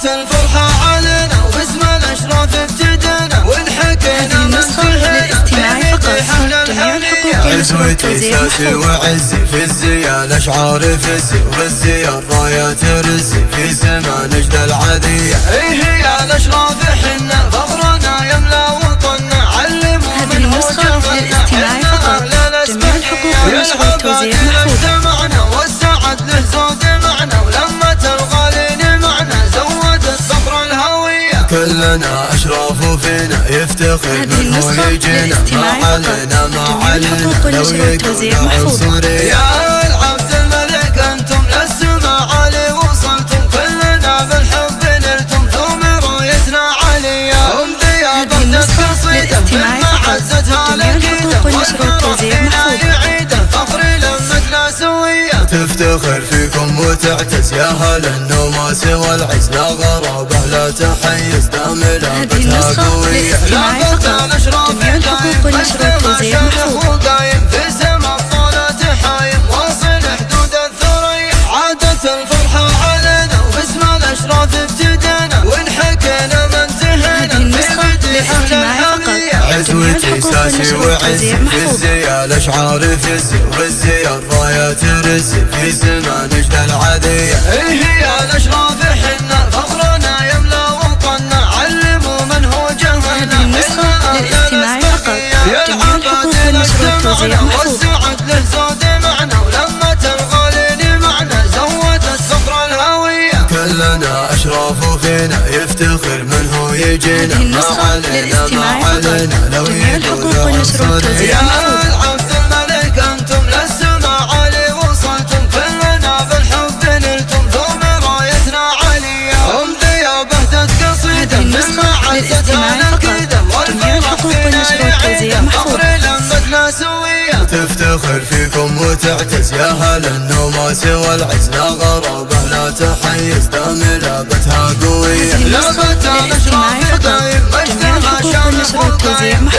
الفرحة علينا وباسم الأشراف ابتدينا ونحكينا من للاستماع فقط. جميع الحقوق عزوتي ساسي وعزي في الزيا الأشعار فزي وغزي الرايات رزي في سما نجد العادية هي الأشراف حنا فخرنا يملا وطننا علموا هذه النسخة للاستماع فقط. جميع الحقوق والنشر والتوزيع محفوظة. والسعد له زود معنا ولما الغالين معنا زودت صفر الهوية كلنا أشراف فينا يفتخر منه يجينا ما علينا ما علينا لو يقولنا عنصرية يا العبد الملك أنتم للسما علي وصلتم كلنا بالحب نلتم ثم رايتنا عليا هم ضيافة القصيدة من معزتها لكيدة والتوزيع يعيده فخر لمتنا سوية تفتخر فيكم وتعتز يا هل النوماس والعز لا غرابة لا تحيز دام لعبتها قوية لعبتها الأشراف قايم في سما الطالات حايم واصل حدود الثريا عادت الفرحة علينا وباسم الأشراف ابتدينا ونحكينا ما انتهينا في مديحة الحمية عزوتي ساسي وعزي في الزيا الأشعار فزي وغزي الرايات رزي في سما نجد العادية هي الأشراف حنا فخرنا يملا وطننا علموا من هو جهلنا للاستماع فقط. جميع الحقوق والنشر والتوزيع والسعد له زود معنا ولما الغالين معنا زودت صفر الهوية كلنا أشراف فينا يفتخر من هو يجينا ما علينا ما علينا لو يقولنا عنصرية يا العبد الملك أنتم للسما علي وصلتم كلنا بالحب نلتم ثم رايتنا عليا هم ضيافة قصيدة من معزتها لكيدة والفرح فينا فخر لمتنا سوية تفتخر فيكم وتعتز يا هل النوماس والعز لا غرابة لا تحيز دام لعبتها قوية لعبتها الأشراف دايم مجدها شامخ وقايم